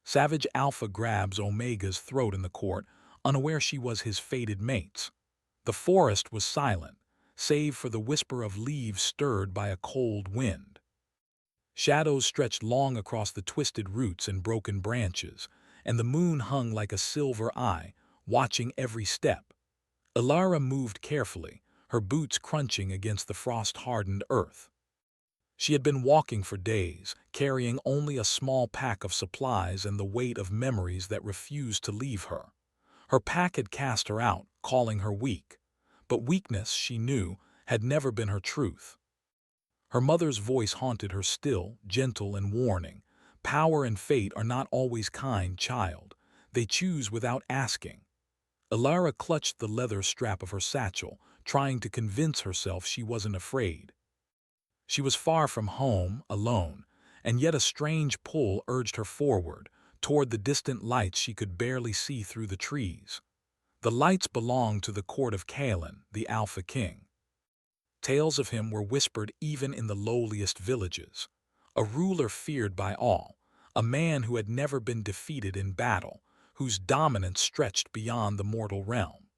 Savage Alpha grabs Omega's throat in the court, unaware she was his fated mates. The forest was silent, save for the whisper of leaves stirred by a cold wind. Shadows stretched long across the twisted roots and broken branches, and the moon hung like a silver eye, watching every step. Ilara moved carefully, her boots crunching against the frost-hardened earth. She had been walking for days, carrying only a small pack of supplies and the weight of memories that refused to leave her. Her pack had cast her out, calling her weak. But weakness, she knew, had never been her truth. Her mother's voice haunted her still, gentle and warning. Power and fate are not always kind, child. They choose without asking. Ilara clutched the leather strap of her satchel, trying to convince herself she wasn't afraid. She was far from home, alone, and yet a strange pull urged her forward, toward the distant lights she could barely see through the trees. The lights belonged to the court of Kalen, the Alpha King. Tales of him were whispered even in the lowliest villages. A ruler feared by all, a man who had never been defeated in battle, whose dominance stretched beyond the mortal realm.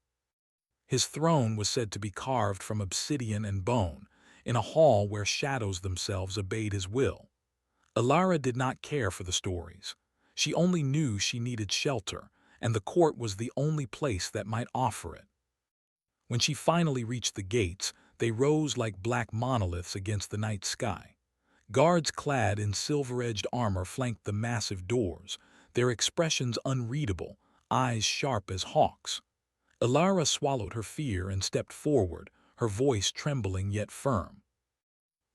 His throne was said to be carved from obsidian and bone, in a hall where shadows themselves obeyed his will. Ilara did not care for the stories. She only knew she needed shelter, and the court was the only place that might offer it. When she finally reached the gates, they rose like black monoliths against the night sky. Guards clad in silver-edged armor flanked the massive doors, their expressions unreadable, eyes sharp as hawks. Ilara swallowed her fear and stepped forward, her voice trembling yet firm.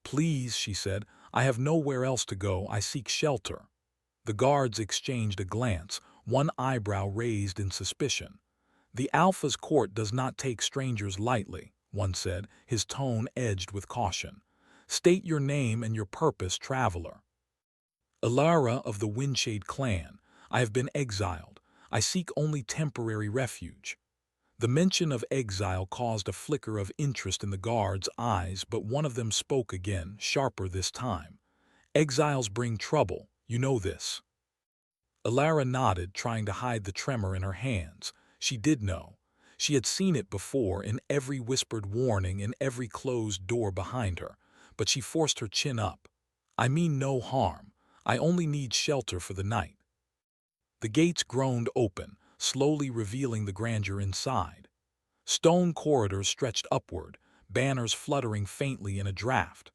"Please," she said, "I have nowhere else to go. I seek shelter." The guards exchanged a glance, one eyebrow raised in suspicion. "The Alpha's court does not take strangers lightly," one said, his tone edged with caution. "State your name and your purpose, traveler." "Ilara of the Windshade clan. I have been exiled. I seek only temporary refuge." The mention of exile caused a flicker of interest in the guards' eyes, but one of them spoke again, sharper this time. "Exiles bring trouble, you know this." Ilara nodded, trying to hide the tremor in her hands. She did know. She had seen it before, in every whispered warning, in every closed door behind her. But she forced her chin up. "I mean no harm. I only need shelter for the night." The gates groaned open, slowly revealing the grandeur inside. Stone corridors stretched upward, banners fluttering faintly in a draught.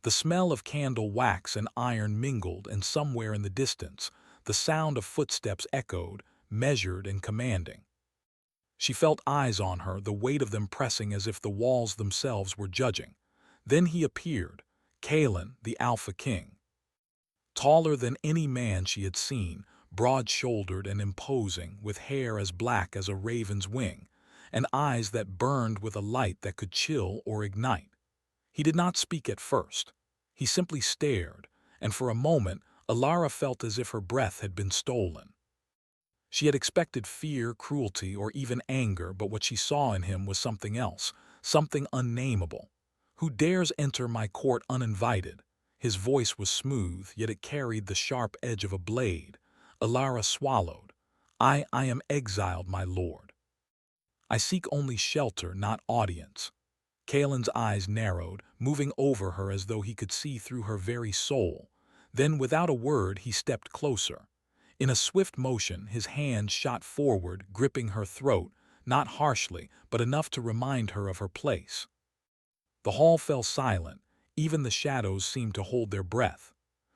The smell of candle wax and iron mingled, and somewhere in the distance, the sound of footsteps echoed, measured and commanding. She felt eyes on her, the weight of them pressing as if the walls themselves were judging. Then he appeared, Kalen, the Alpha King. Taller than any man she had seen, broad-shouldered and imposing, with hair as black as a raven's wing, and eyes that burned with a light that could chill or ignite. He did not speak at first. He simply stared, and for a moment Ilara felt as if her breath had been stolen. She had expected fear, cruelty, or even anger, but what she saw in him was something else, something unnameable. "Who dares enter my court uninvited?" His voice was smooth, yet it carried the sharp edge of a blade. Ilara swallowed. I am exiled, my lord. I seek only shelter, not audience." Kalen's eyes narrowed, moving over her as though he could see through her very soul. Then, without a word, he stepped closer. In a swift motion, his hand shot forward, gripping her throat, not harshly, but enough to remind her of her place. The hall fell silent. Even the shadows seemed to hold their breath.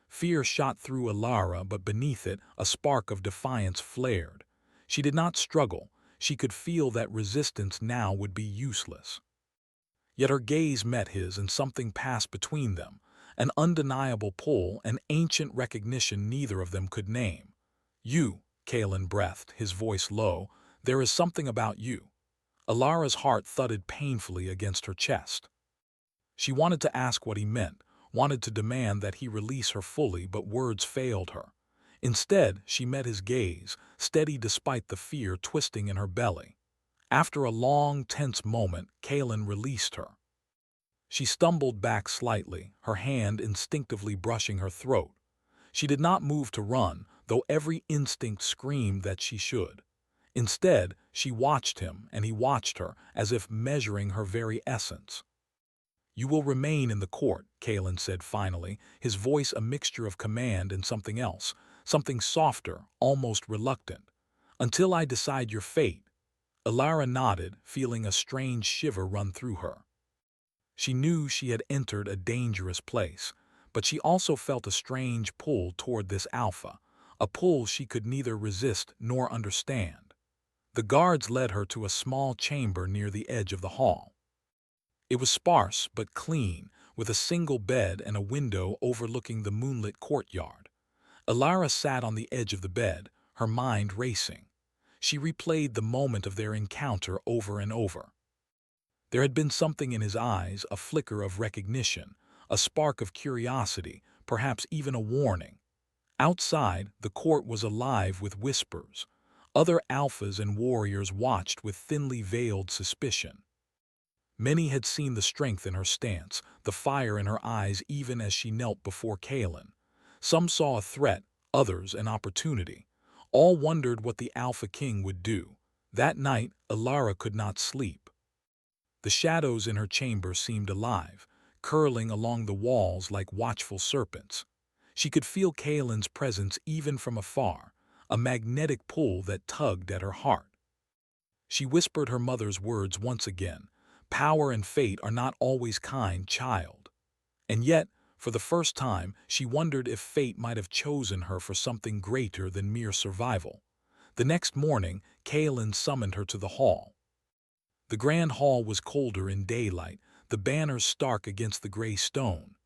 Fear shot through Ilara, but beneath it, a spark of defiance flared. She did not struggle. She could feel that resistance now would be useless. Yet her gaze met his, and something passed between them, an undeniable pull, an ancient recognition neither of them could name. "You," Kalen breathed, his voice low, "there is something about you." Ilara's heart thudded painfully against her chest. She wanted to ask what he meant, wanted to demand that he release her fully, but words failed her. Instead, she met his gaze, steady despite the fear twisting in her belly. After a long, tense moment, Kalen released her. She stumbled back slightly, her hand instinctively brushing her throat. She did not move to run, though every instinct screamed that she should. Instead, she watched him, and he watched her, as if measuring her very essence. "You will remain in the court," Kalen said finally, his voice a mixture of command and something else, something softer, almost reluctant. "Until I decide your fate." Alara nodded, feeling a strange shiver run through her. She knew she had entered a dangerous place, but she also felt a strange pull toward this alpha, a pull she could neither resist nor understand. The guards led her to a small chamber near the edge of the hall. It was sparse but clean, with a single bed and a window overlooking the moonlit courtyard. Alara sat on the edge of the bed, her mind racing. She replayed the moment of their encounter over and over. There had been something in his eyes, a flicker of recognition, a spark of curiosity, perhaps even a warning. Outside, the court was alive with whispers. Other alphas and warriors watched with thinly veiled suspicion. Many had seen the strength in her stance, the fire in her eyes even as she knelt before Kalen. Some saw a threat, others an opportunity. All wondered what the Alpha King would do. That night, Alara could not sleep. The shadows in her chamber seemed alive, curling along the walls like watchful serpents. She could feel Kalen's presence even from afar, a magnetic pull that tugged at her heart. She whispered her mother's words once again. "Power and fate are not always kind, child." And yet, for the first time, she wondered if fate might have chosen her for something greater than mere survival. The next morning, Kalen summoned her to the hall. The grand hall was colder in daylight, the banners stark against the gray stone.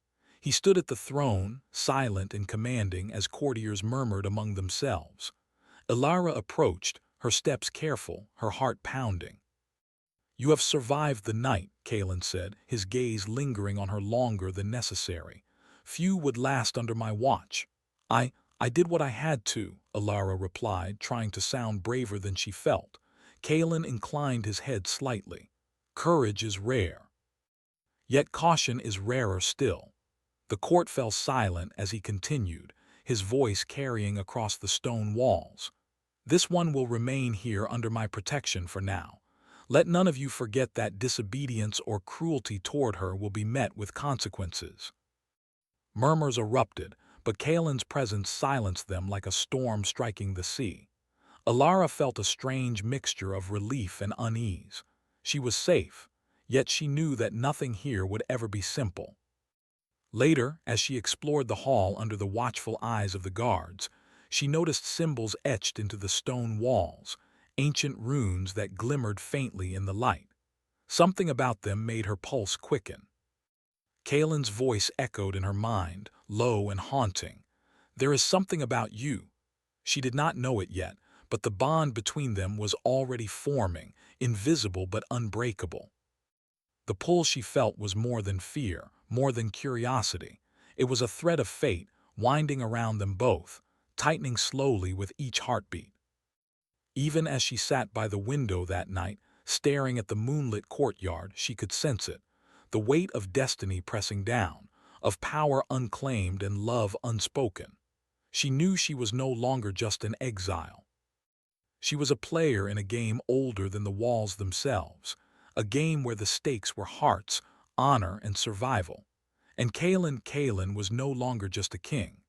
He stood at the throne, silent and commanding as courtiers murmured among themselves. Alara approached, her steps careful, her heart pounding. "You have survived the night," Kalen said, his gaze lingering on her longer than necessary. "Few would last under my watch." I did what I had to," Alara replied, trying to sound braver than she felt. Kalen inclined his head slightly. "Courage is rare. Yet caution is rarer still." The court fell silent as he continued, his voice carrying across the stone walls. "This one will remain here under my protection for now. Let none of you forget that disobedience or cruelty toward her will be met with consequences." Murmurs erupted, but Kalen's presence silenced them like a storm striking the sea. Alara felt a strange mixture of relief and unease. She was safe, yet she knew that nothing here would ever be simple. Later, as she explored the hall under the watchful eyes of the guards, she noticed symbols etched into the stone walls, ancient runes that glimmered faintly in the light. Something about them made her pulse quicken. Kalen's voice echoed in her mind, low and haunting. "There is something about you." She did not know it yet, but the bond between them was already forming, invisible but unbreakable. The pull she felt was more than fear, more than curiosity. It was a thread of fate, winding around them both, tightening slowly with each heartbeat. Even as she sat by the window that night, staring at the moonlit courtyard, she could sense it, the weight of destiny pressing down, of power unclaimed and love unspoken. She knew she was no longer just an exile. She was a player in a game older than the walls themselves, a game where the stakes were hearts, honor, and survival. And Kalen was no longer just a king.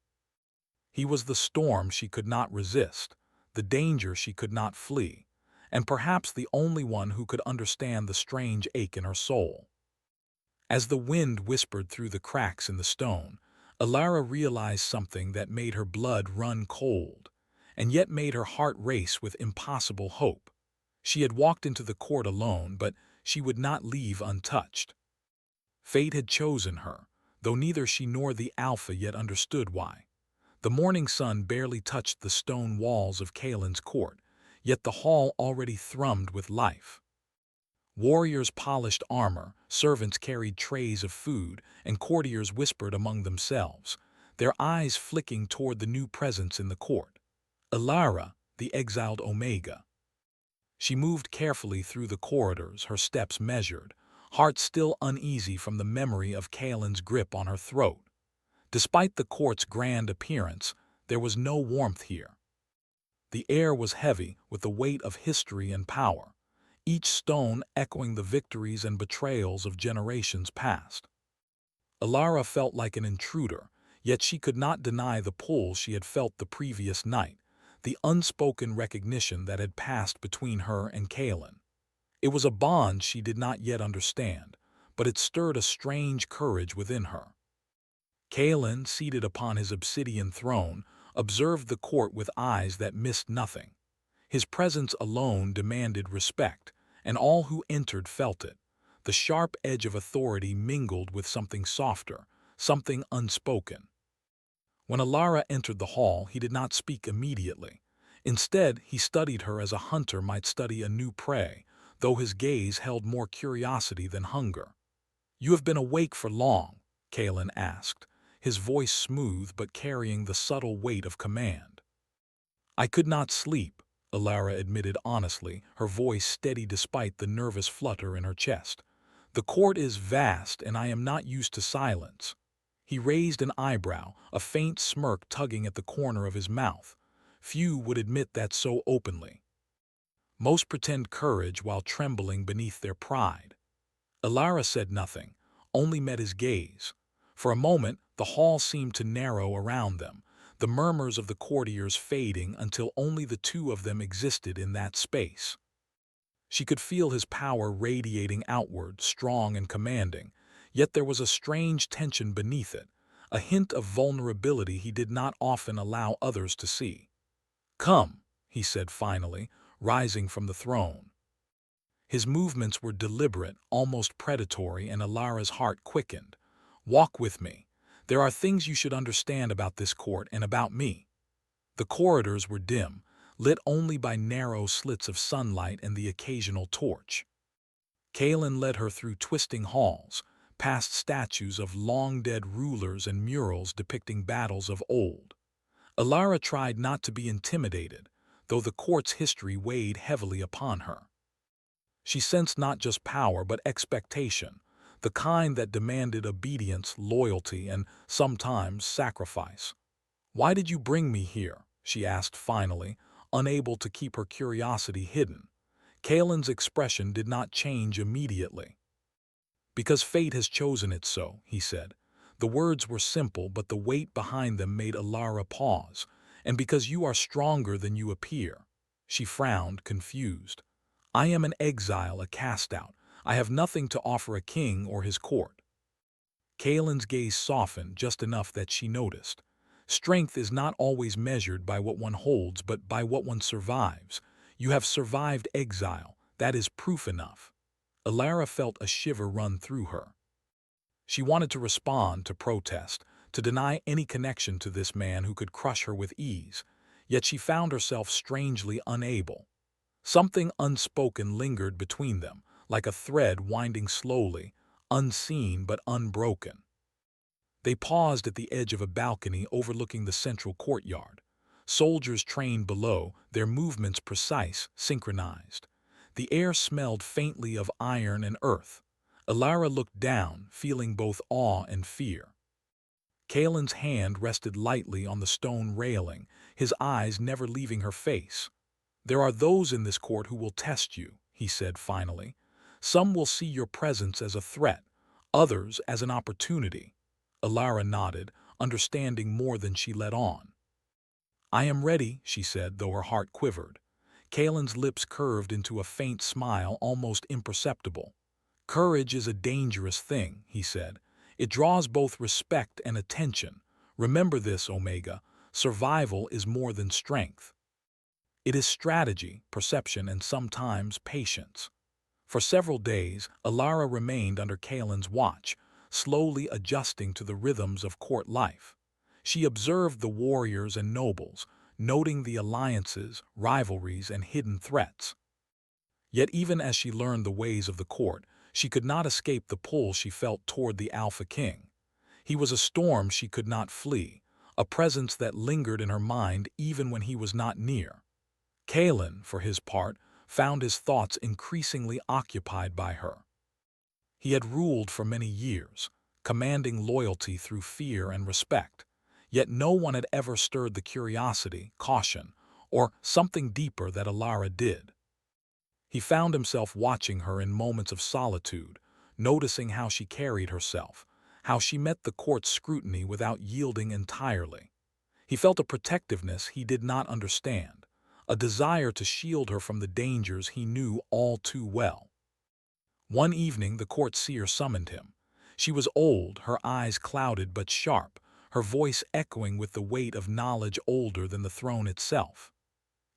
He was the storm she could not resist, the danger she could not flee, and perhaps the only one who could understand the strange ache in her soul. As the wind whispered through the cracks in the stone, Alara realized something that made her blood run cold, and yet made her heart race with impossible hope. She had walked into the court alone, but she would not leave untouched. Fate had chosen her, though neither she nor the Alpha yet understood why. The morning sun barely touched the stone walls of Kalen's court, yet the hall already thrummed with life. Warriors polished armor, servants carried trays of food, and courtiers whispered among themselves, their eyes flicking toward the new presence in the court. Alara, the exiled Omega. She moved carefully through the corridors, her steps measured, heart still uneasy from the memory of Kalen's grip on her throat. Despite the court's grand appearance, there was no warmth here. The air was heavy with the weight of history and power, each stone echoing the victories and betrayals of generations past. Alara felt like an intruder, yet she could not deny the pull she had felt the previous night, the unspoken recognition that had passed between her and Kalen. It was a bond she did not yet understand, but it stirred a strange courage within her. Kalen, seated upon his obsidian throne, observed the court with eyes that missed nothing. His presence alone demanded respect, and all who entered felt it. The sharp edge of authority mingled with something softer, something unspoken. When Alara entered the hall, he did not speak immediately. Instead, he studied her as a hunter might study a new prey, though his gaze held more curiosity than hunger. "You have been awake for long?" Kalen asked, his voice smooth but carrying the subtle weight of command. "I could not sleep," Alara admitted honestly, her voice steady despite the nervous flutter in her chest. "The court is vast, and I am not used to silence." He raised an eyebrow, a faint smirk tugging at the corner of his mouth. Few would admit that so openly. Most pretend courage while trembling beneath their pride. Alara said nothing, only met his gaze. For a moment, the hall seemed to narrow around them, the murmurs of the courtiers fading until only the two of them existed in that space. She could feel his power radiating outward, strong and commanding, yet there was a strange tension beneath it, a hint of vulnerability he did not often allow others to see. "Come," he said finally, rising from the throne. His movements were deliberate, almost predatory, and Alara's heart quickened. "Walk with me. There are things you should understand about this court and about me." The corridors were dim, lit only by narrow slits of sunlight and the occasional torch. Kalen led her through twisting halls, past statues of long-dead rulers and murals depicting battles of old. Alara tried not to be intimidated, though the court's history weighed heavily upon her. She sensed not just power but expectation, the kind that demanded obedience, loyalty, and sometimes sacrifice. "Why did you bring me here?" she asked finally, unable to keep her curiosity hidden. Kalen's expression did not change immediately. "Because fate has chosen it so," he said. The words were simple, but the weight behind them made Alara pause. "And because you are stronger than you appear." She frowned, confused. "I am an exile, a cast-out. I have nothing to offer a king or his court." Kalen's gaze softened just enough that she noticed. Strength is not always measured by what one holds, but by what one survives. You have survived exile. That is proof enough. Alara felt a shiver run through her. She wanted to respond, to protest, to deny any connection to this man who could crush her with ease, yet she found herself strangely unable. Something unspoken lingered between them, like a thread winding slowly, unseen but unbroken. They paused at the edge of a balcony overlooking the central courtyard. Soldiers trained below, their movements precise, synchronized. The air smelled faintly of iron and earth. Alara looked down, feeling both awe and fear. Kalen's hand rested lightly on the stone railing, his eyes never leaving her face. "There are those in this court who will test you," he said finally. "Some will see your presence as a threat, others as an opportunity." Alara nodded, understanding more than she let on. "I am ready," she said, though her heart quivered. Kalen's lips curved into a faint smile, almost imperceptible. "Courage is a dangerous thing," he said. "It draws both respect and attention. Remember this, Omega. Survival is more than strength. It is strategy, perception, and sometimes patience." For several days, Alara remained under Kalen's watch, slowly adjusting to the rhythms of court life. She observed the warriors and nobles, noting the alliances, rivalries, and hidden threats. Yet even as she learned the ways of the court, she could not escape the pull she felt toward the Alpha King. He was a storm she could not flee, a presence that lingered in her mind even when he was not near. Kalen, for his part, found his thoughts increasingly occupied by her. He had ruled for many years, commanding loyalty through fear and respect. Yet no one had ever stirred the curiosity, caution, or something deeper that Alara did. He found himself watching her in moments of solitude, noticing how she carried herself, how she met the court's scrutiny without yielding entirely. He felt a protectiveness he did not understand, a desire to shield her from the dangers he knew all too well. One evening the court seer summoned him. She was old, her eyes clouded but sharp, her voice echoing with the weight of knowledge older than the throne itself.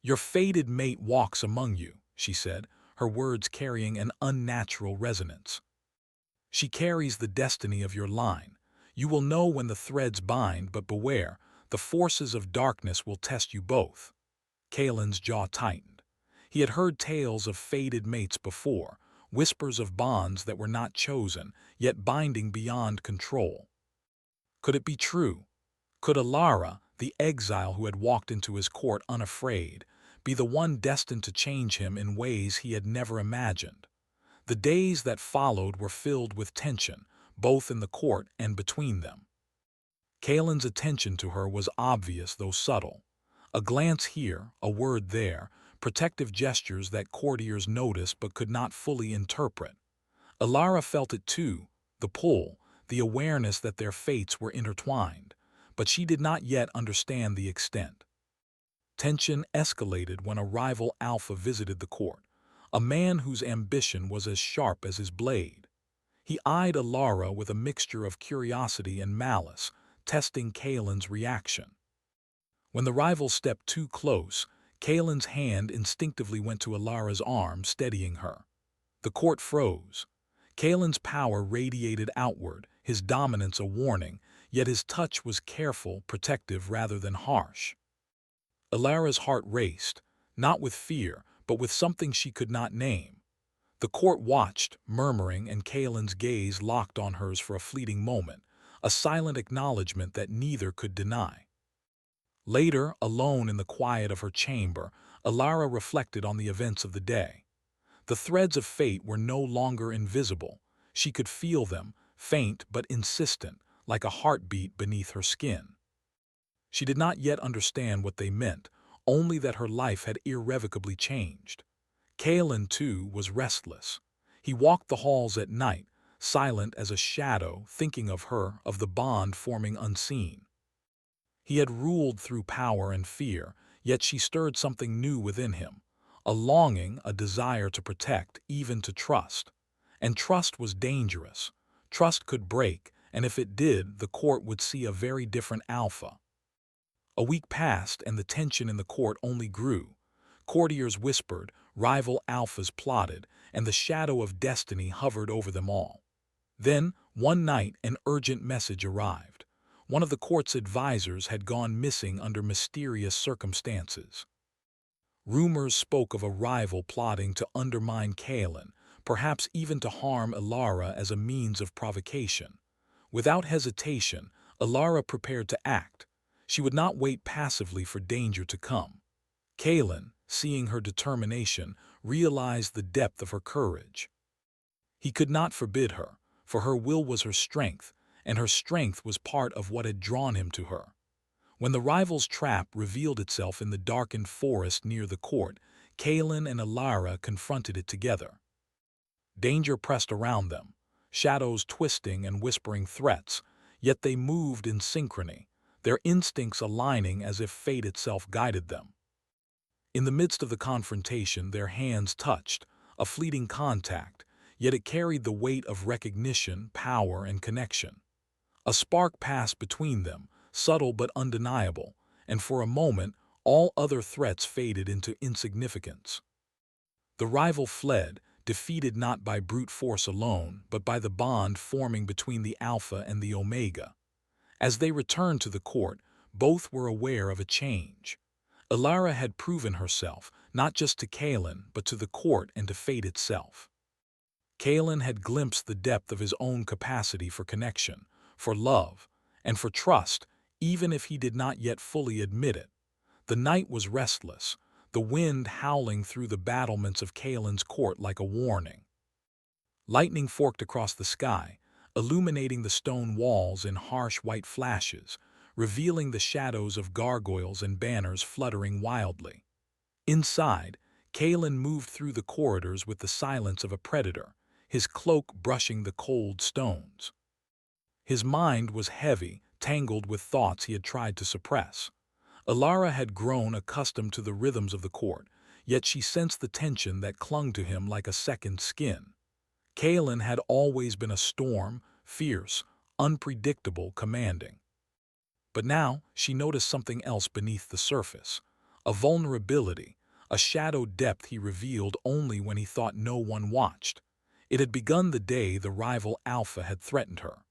"Your fated mate walks among you," she said, her words carrying an unnatural resonance. "She carries the destiny of your line. You will know when the threads bind, but beware, the forces of darkness will test you both." Kalen's jaw tightened. He had heard tales of fated mates before, whispers of bonds that were not chosen, yet binding beyond control. Could it be true? Could Alara, the exile who had walked into his court unafraid, be the one destined to change him in ways he had never imagined? The days that followed were filled with tension, both in the court and between them. Kalen's attention to her was obvious though subtle. A glance here, a word there, protective gestures that courtiers noticed but could not fully interpret. Alara felt it too, the pull, the awareness that their fates were intertwined, but she did not yet understand the extent. Tension escalated when a rival alpha visited the court, a man whose ambition was as sharp as his blade. He eyed Alara with a mixture of curiosity and malice, testing Kalen's reaction. When the rival stepped too close, Kalen's hand instinctively went to Alara's arm, steadying her. The court froze. Kalen's power radiated outward, his dominance a warning, yet his touch was careful, protective rather than harsh. Alara's heart raced, not with fear, but with something she could not name. The court watched, murmuring, and Kalen's gaze locked on hers for a fleeting moment, a silent acknowledgement that neither could deny. Later, alone in the quiet of her chamber, Alara reflected on the events of the day. The threads of fate were no longer invisible. She could feel them, faint but insistent, like a heartbeat beneath her skin. She did not yet understand what they meant, only that her life had irrevocably changed. Kalen, too, was restless. He walked the halls at night, silent as a shadow, thinking of her, of the bond forming unseen. He had ruled through power and fear, yet she stirred something new within him, a longing, a desire to protect, even to trust. And trust was dangerous. Trust could break, and if it did, the court would see a very different alpha. A week passed, and the tension in the court only grew. Courtiers whispered, rival alphas plotted, and the shadow of destiny hovered over them all. Then, one night, an urgent message arrived. One of the court's advisors had gone missing under mysterious circumstances. Rumors spoke of a rival plotting to undermine Kalen, perhaps even to harm Alara as a means of provocation. Without hesitation, Alara prepared to act. She would not wait passively for danger to come. Kalen, seeing her determination, realized the depth of her courage. He could not forbid her, for her will was her strength, and her strength was part of what had drawn him to her. When the rival's trap revealed itself in the darkened forest near the court, Kalen and Alara confronted it together. Danger pressed around them, shadows twisting and whispering threats, yet they moved in synchrony, their instincts aligning as if fate itself guided them. In the midst of the confrontation, their hands touched, a fleeting contact, yet it carried the weight of recognition, power, and connection. A spark passed between them, subtle but undeniable, and for a moment, all other threats faded into insignificance. The rival fled, defeated not by brute force alone, but by the bond forming between the Alpha and the Omega. As they returned to the court, both were aware of a change. Alara had proven herself, not just to Kalen, but to the court and to fate itself. Kalen had glimpsed the depth of his own capacity for connection, for love, and for trust, even if he did not yet fully admit it. The night was restless, the wind howling through the battlements of Kalen's court like a warning. Lightning forked across the sky, illuminating the stone walls in harsh white flashes, revealing the shadows of gargoyles and banners fluttering wildly. Inside, Kalen moved through the corridors with the silence of a predator, his cloak brushing the cold stones. His mind was heavy, tangled with thoughts he had tried to suppress. Alara had grown accustomed to the rhythms of the court, yet she sensed the tension that clung to him like a second skin. Kalen had always been a storm, fierce, unpredictable, commanding. But now she noticed something else beneath the surface, a vulnerability, a shadowed depth he revealed only when he thought no one watched. It had begun the day the rival Alpha had threatened her.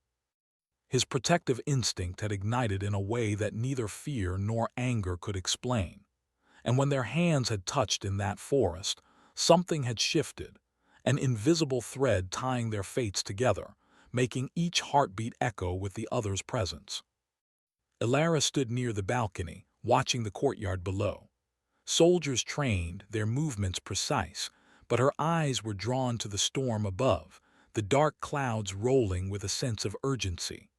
His protective instinct had ignited in a way that neither fear nor anger could explain. And when their hands had touched in that forest, something had shifted, an invisible thread tying their fates together, making each heartbeat echo with the other's presence. Alara stood near the balcony, watching the courtyard below. Soldiers trained, their movements precise, but her eyes were drawn to the storm above, the dark clouds rolling with a sense of urgency.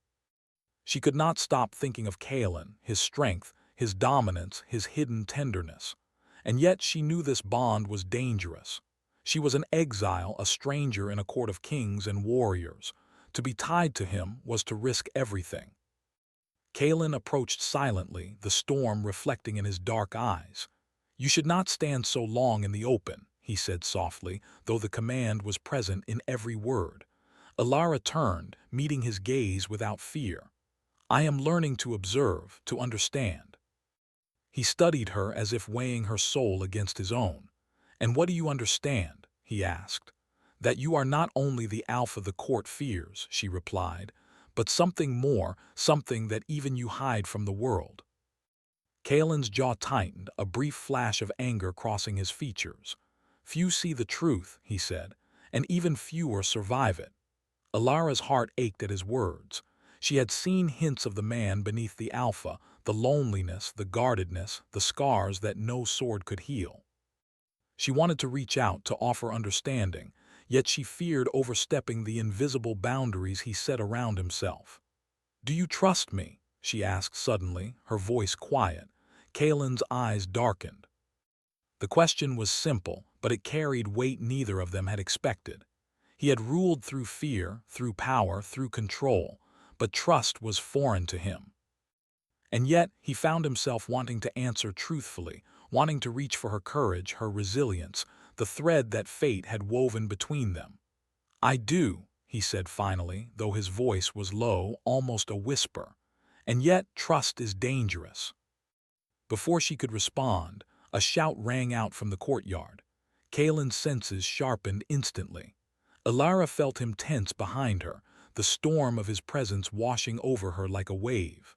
She could not stop thinking of Kalen, his strength, his dominance, his hidden tenderness. And yet she knew this bond was dangerous. She was an exile, a stranger in a court of kings and warriors. To be tied to him was to risk everything. Kalen approached silently, the storm reflecting in his dark eyes. "You should not stand so long in the open," he said softly, though the command was present in every word. Alara turned, meeting his gaze without fear. "I am learning to observe, to understand." He studied her as if weighing her soul against his own. "And what do you understand?" he asked. "That you are not only the Alpha the court fears," she replied, "but something more, something that even you hide from the world." Kalen's jaw tightened, a brief flash of anger crossing his features. "Few see the truth," he said, "and even fewer survive it." Alara's heart ached at his words. She had seen hints of the man beneath the Alpha, the loneliness, the guardedness, the scars that no sword could heal. She wanted to reach out to offer understanding, yet she feared overstepping the invisible boundaries he set around himself. "Do you trust me?" she asked suddenly, her voice quiet. Kalen's eyes darkened. The question was simple, but it carried weight neither of them had expected. He had ruled through fear, through power, through control, but trust was foreign to him. And yet he found himself wanting to answer truthfully, wanting to reach for her courage, her resilience, the thread that fate had woven between them. "I do," he said finally, though his voice was low, almost a whisper. "And yet trust is dangerous." Before she could respond, a shout rang out from the courtyard. Kalen's senses sharpened instantly. Alara felt him tense behind her, the storm of his presence washing over her like a wave.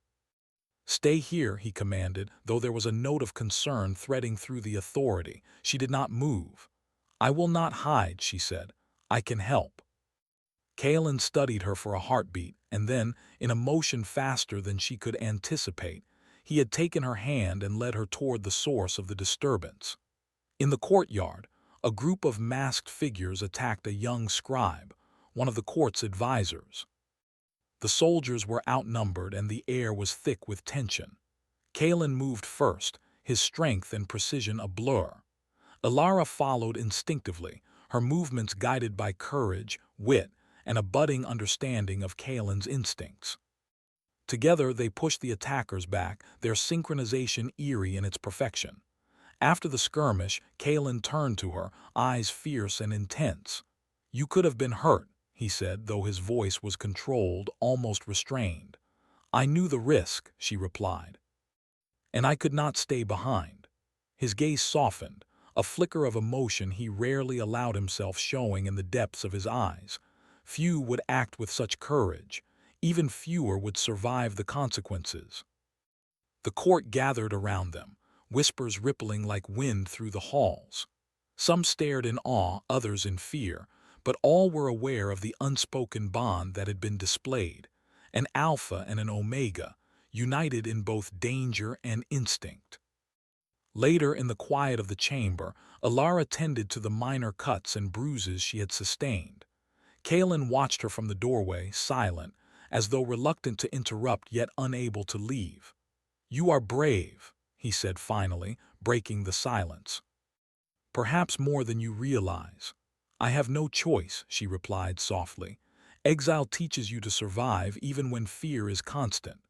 "Stay here," he commanded, though there was a note of concern threading through the authority. She did not move. "I will not hide," she said. "I can help." Kalen studied her for a heartbeat, and then, in a motion faster than she could anticipate, he had taken her hand and led her toward the source of the disturbance. In the courtyard, a group of masked figures attacked a young scribe, one of the court's advisors. The soldiers were outnumbered and the air was thick with tension. Kalen moved first, his strength and precision a blur. Alara followed instinctively, her movements guided by courage, wit, and a budding understanding of Kalen's instincts. Together they pushed the attackers back, their synchronization eerie in its perfection. After the skirmish, Kalen turned to her, eyes fierce and intense. "You could have been hurt," he said, though his voice was controlled, almost restrained. "I knew the risk," she replied. "And I could not stay behind." His gaze softened, a flicker of emotion he rarely allowed himself showing in the depths of his eyes. Few would act with such courage. Even fewer would survive the consequences. The court gathered around them, whispers rippling like wind through the halls. Some stared in awe, others in fear, but all were aware of the unspoken bond that had been displayed, an Alpha and an Omega, united in both danger and instinct. Later, in the quiet of the chamber, Alara tended to the minor cuts and bruises she had sustained. Kalen watched her from the doorway, silent, as though reluctant to interrupt yet unable to leave. "You are brave," he said finally, breaking the silence. "Perhaps more than you realize." "I have no choice," she replied softly. "Exile teaches you to survive even when fear is constant."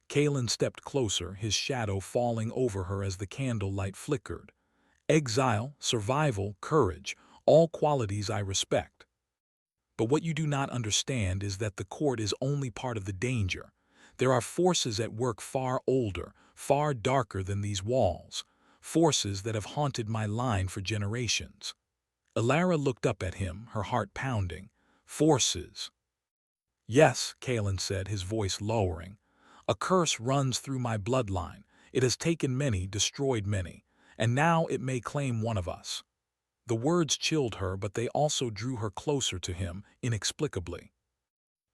Kalen stepped closer, his shadow falling over her as the candlelight flickered. "Exile, survival, courage, all qualities I respect. But what you do not understand is that the court is only part of the danger. There are forces at work far older, far darker than these walls, forces that have haunted my line for generations." Alara looked up at him, her heart pounding. "Forces?" "Yes," Kalen said, his voice lowering. "A curse runs through my bloodline. It has taken many, destroyed many, and now it may claim one of us." The words chilled her, but they also drew her closer to him, inexplicably.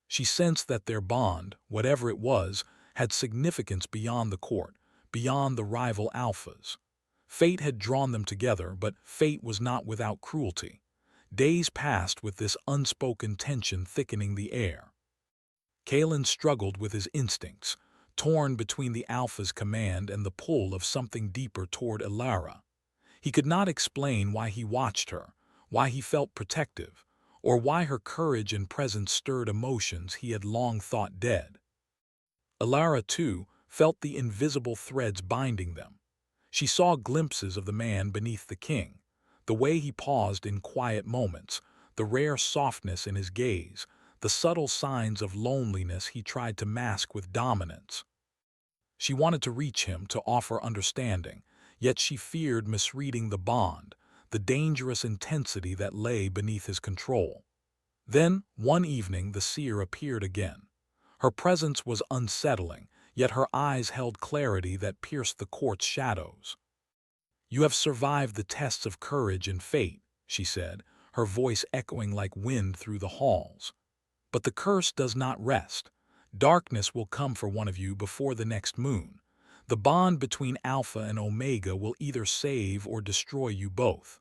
She sensed that their bond, whatever it was, had significance beyond the court, beyond the rival alphas. Fate had drawn them together, but fate was not without cruelty. Days passed with this unspoken tension thickening the air. Kalen struggled with his instincts, torn between the alpha's command and the pull of something deeper toward Alara. He could not explain why he watched her, why he felt protective, or why her courage and presence stirred emotions he had long thought dead. Alara, too, felt the invisible threads binding them. She saw glimpses of the man beneath the king, the way he paused in quiet moments, the rare softness in his gaze, the subtle signs of loneliness he tried to mask with dominance. She wanted to reach him, to offer understanding, yet she feared misreading the bond, the dangerous intensity that lay beneath his control. Then, one evening, the seer appeared again. Her presence was unsettling, yet her eyes held clarity that pierced the court's shadows. "You have survived the tests of courage and fate," she said, her voice echoing like wind through the halls. "But the curse does not rest. Darkness will come for one of you before the next moon. The bond between Alpha and Omega will either save or destroy you both."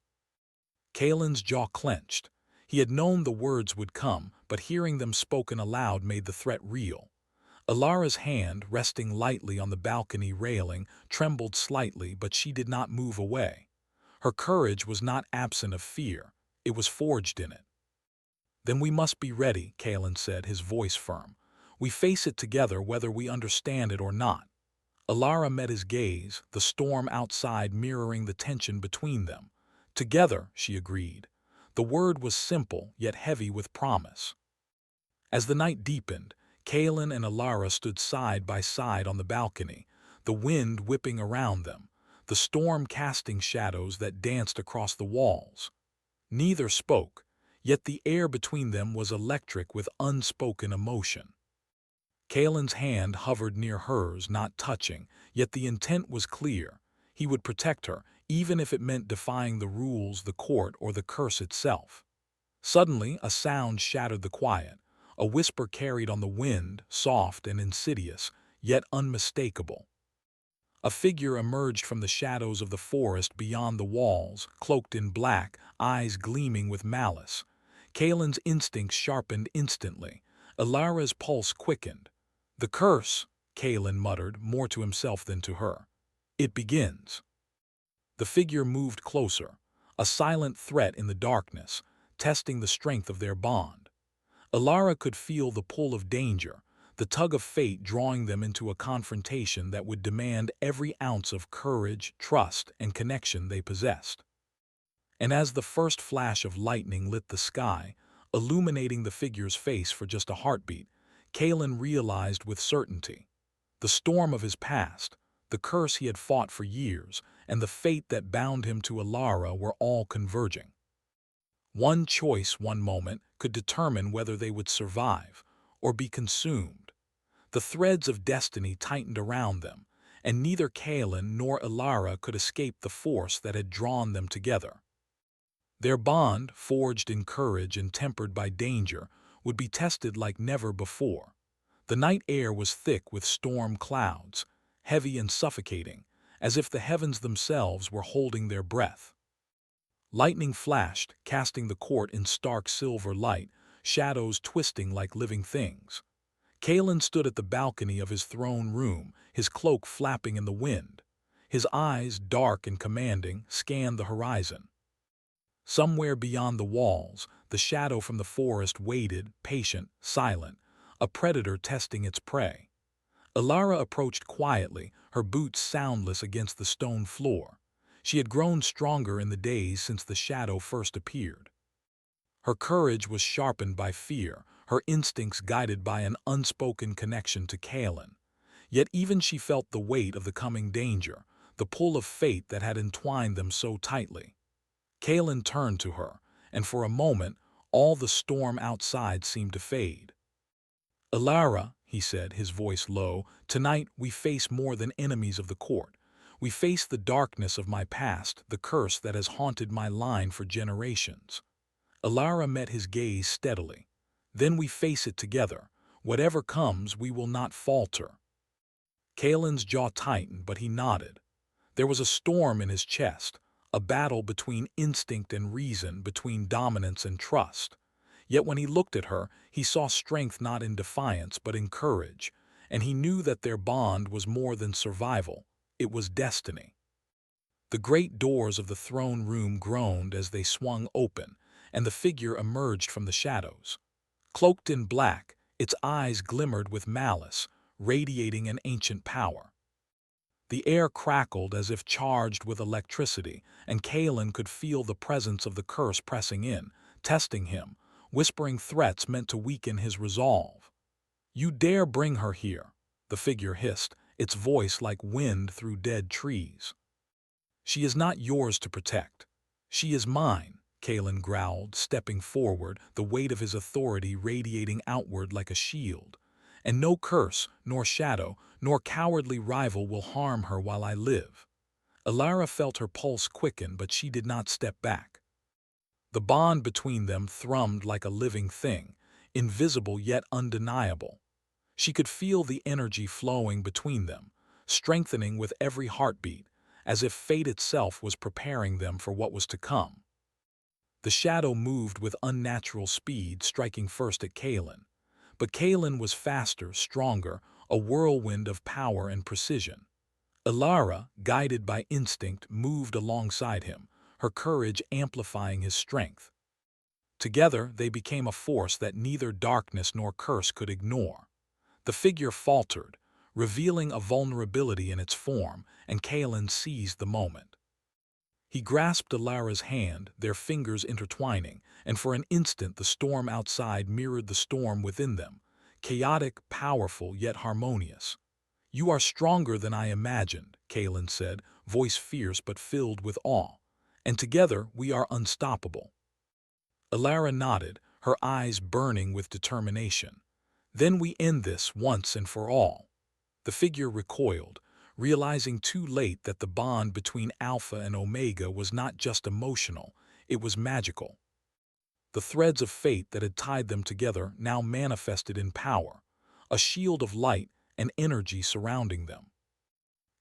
Kalen's jaw clenched. He had known the words would come, but hearing them spoken aloud made the threat real. Alara's hand, resting lightly on the balcony railing, trembled slightly, but she did not move away. Her courage was not absent of fear. It was forged in it. "Then we must be ready," Kalen said, his voice firm. "We face it together whether we understand it or not." Alara met his gaze, the storm outside mirroring the tension between them. "Together," she agreed. The word was simple, yet heavy with promise. As the night deepened, Kalen and Alara stood side by side on the balcony, the wind whipping around them, the storm casting shadows that danced across the walls. Neither spoke, yet the air between them was electric with unspoken emotion. Kalen's hand hovered near hers, not touching, yet the intent was clear. He would protect her, even if it meant defying the rules, the court, or the curse itself. Suddenly, a sound shattered the quiet, a whisper carried on the wind, soft and insidious, yet unmistakable. A figure emerged from the shadows of the forest beyond the walls, cloaked in black, eyes gleaming with malice. Kalen's instincts sharpened instantly. Alara's pulse quickened. "The curse," Kalen muttered, more to himself than to her. "It begins." The figure moved closer, a silent threat in the darkness, testing the strength of their bond. Alara could feel the pull of danger, the tug of fate drawing them into a confrontation that would demand every ounce of courage, trust, and connection they possessed. And as the first flash of lightning lit the sky, illuminating the figure's face for just a heartbeat, Kalen realized with certainty. The storm of his past, the curse he had fought for years, and the fate that bound him to Alara were all converging. One choice, one moment, could determine whether they would survive or be consumed. The threads of destiny tightened around them, and neither Kalen nor Alara could escape the force that had drawn them together. Their bond, forged in courage and tempered by danger, would be tested like never before. The night air was thick with storm clouds, heavy and suffocating, as if the heavens themselves were holding their breath. Lightning flashed, casting the court in stark silver light, shadows twisting like living things. Kalen stood at the balcony of his throne room, his cloak flapping in the wind. His eyes, dark and commanding, scanned the horizon. Somewhere beyond the walls, the shadow from the forest waited, patient, silent, a predator testing its prey. Ilara approached quietly, her boots soundless against the stone floor. She had grown stronger in the days since the shadow first appeared. Her courage was sharpened by fear, her instincts guided by an unspoken connection to Kalen. Yet even she felt the weight of the coming danger, the pull of fate that had entwined them so tightly. Kalen turned to her, and for a moment, all the storm outside seemed to fade. "Ilara," he said, his voice low, "tonight we face more than enemies of the court. We face the darkness of my past, the curse that has haunted my line for generations." Ilara met his gaze steadily. "Then we face it together. Whatever comes, we will not falter." Kalen's jaw tightened, but he nodded. There was a storm in his chest, a battle between instinct and reason, between dominance and trust. Yet when he looked at her, he saw strength not in defiance but in courage, and he knew that their bond was more than survival, it was destiny. The great doors of the throne room groaned as they swung open, and the figure emerged from the shadows. Cloaked in black, its eyes glimmered with malice, radiating an ancient power. The air crackled as if charged with electricity, and Kalen could feel the presence of the curse pressing in, testing him, whispering threats meant to weaken his resolve. "You dare bring her here," the figure hissed, its voice like wind through dead trees. "She is not yours to protect. She is mine," Kalen growled, stepping forward, the weight of his authority radiating outward like a shield. "And no curse, nor shadow, nor cowardly rival will harm her while I live." Ilara felt her pulse quicken, but she did not step back. The bond between them thrummed like a living thing, invisible yet undeniable. She could feel the energy flowing between them, strengthening with every heartbeat, as if fate itself was preparing them for what was to come. The shadow moved with unnatural speed, striking first at Kalen. But Kalen was faster, stronger, a whirlwind of power and precision. Ilara, guided by instinct, moved alongside him, her courage amplifying his strength. Together, they became a force that neither darkness nor curse could ignore. The figure faltered, revealing a vulnerability in its form, and Kalen seized the moment. He grasped Ilara's hand, their fingers intertwining, and for an instant the storm outside mirrored the storm within them, chaotic, powerful, yet harmonious. "You are stronger than I imagined," Kalen said, voice fierce but filled with awe. "And together we are unstoppable." Ilara nodded, her eyes burning with determination. "Then we end this once and for all." The figure recoiled, realizing too late that the bond between Alpha and Omega was not just emotional, it was magical. The threads of fate that had tied them together now manifested in power, a shield of light and energy surrounding them.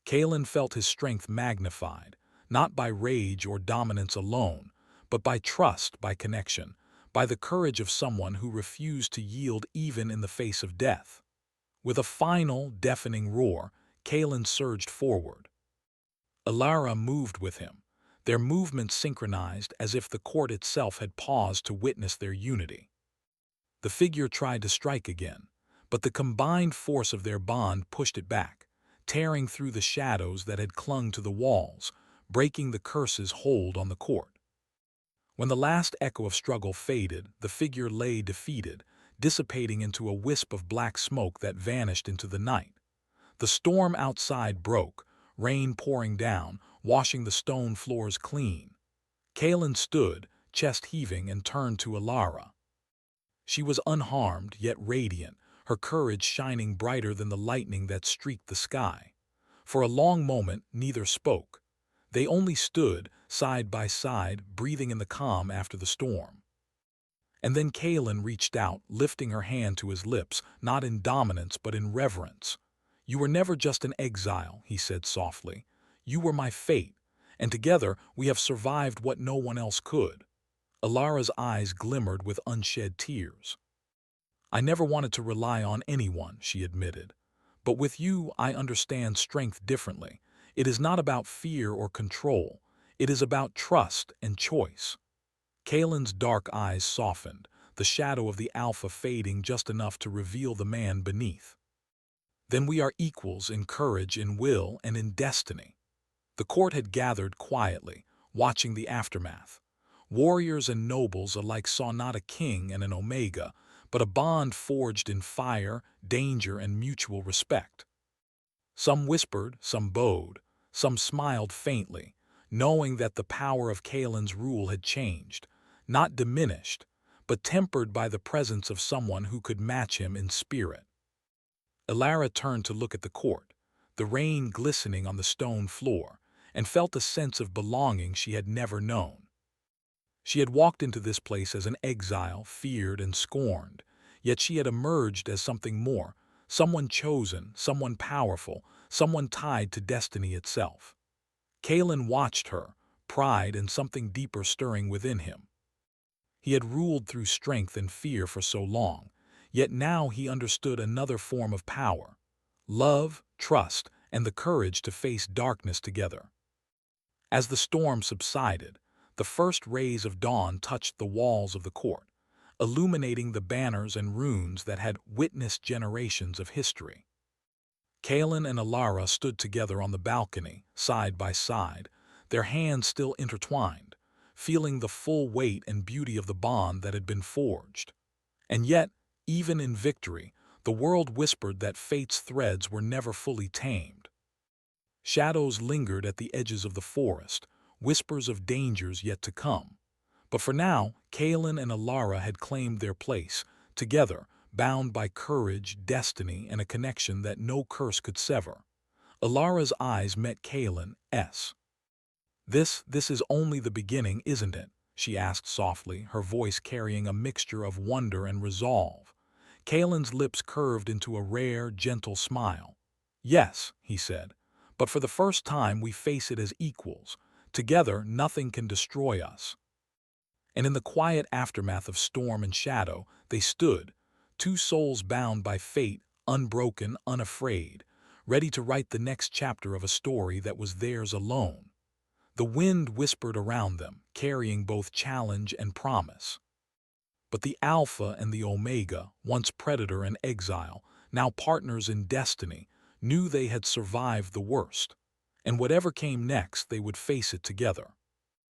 Kalen felt his strength magnified, not by rage or dominance alone, but by trust, by connection, by the courage of someone who refused to yield even in the face of death. With a final, deafening roar, Kalen surged forward. Ilara moved with him, their movements synchronized as if the court itself had paused to witness their unity. The figure tried to strike again, but the combined force of their bond pushed it back, tearing through the shadows that had clung to the walls, breaking the curse's hold on the court. When the last echo of struggle faded, the figure lay defeated, dissipating into a wisp of black smoke that vanished into the night. The storm outside broke, rain pouring down, washing the stone floors clean. Kalen stood, chest heaving, and turned to Ilara. She was unharmed, yet radiant, her courage shining brighter than the lightning that streaked the sky. For a long moment, neither spoke. They only stood, side by side, breathing in the calm after the storm. And then Kalen reached out, lifting her hand to his lips, not in dominance but in reverence. "You were never just an exile," he said softly. "You were my fate, and together we have survived what no one else could." Alara's eyes glimmered with unshed tears. "I never wanted to rely on anyone," she admitted. "But with you, I understand strength differently. It is not about fear or control. It is about trust and choice." Kalen's dark eyes softened, the shadow of the alpha fading just enough to reveal the man beneath. "Then we are equals in courage, in will, and in destiny." The court had gathered quietly, watching the aftermath. Warriors and nobles alike saw not a king and an Omega, but a bond forged in fire, danger, and mutual respect. Some whispered, some bowed, some smiled faintly, knowing that the power of Kalen's rule had changed, not diminished, but tempered by the presence of someone who could match him in spirit. Alara turned to look at the court, the rain glistening on the stone floor, and felt a sense of belonging she had never known. She had walked into this place as an exile, feared and scorned, yet she had emerged as something more, someone chosen, someone powerful, someone tied to destiny itself. Kalen watched her, pride and something deeper stirring within him. He had ruled through strength and fear for so long, yet now he understood another form of power: love, trust, and the courage to face darkness together. As the storm subsided, the first rays of dawn touched the walls of the court, illuminating the banners and runes that had witnessed generations of history. Kalen and Alara stood together on the balcony, side by side, their hands still intertwined, feeling the full weight and beauty of the bond that had been forged. And yet, even in victory, the world whispered that fate's threads were never fully tamed. Shadows lingered at the edges of the forest, whispers of dangers yet to come. But for now, Kalen and Alara had claimed their place, together, bound by courage, destiny, and a connection that no curse could sever. Alara's eyes met Kalen's. This is only the beginning, isn't it?" she asked softly, her voice carrying a mixture of wonder and resolve. Kalen's lips curved into a rare, gentle smile. "Yes," he said, "but for the first time we face it as equals. Together, nothing can destroy us." And in the quiet aftermath of storm and shadow, they stood, two souls bound by fate, unbroken, unafraid, ready to write the next chapter of a story that was theirs alone. The wind whispered around them, carrying both challenge and promise. But the Alpha and the Omega, once predator and exile, now partners in destiny, knew they had survived the worst. And whatever came next, they would face it together.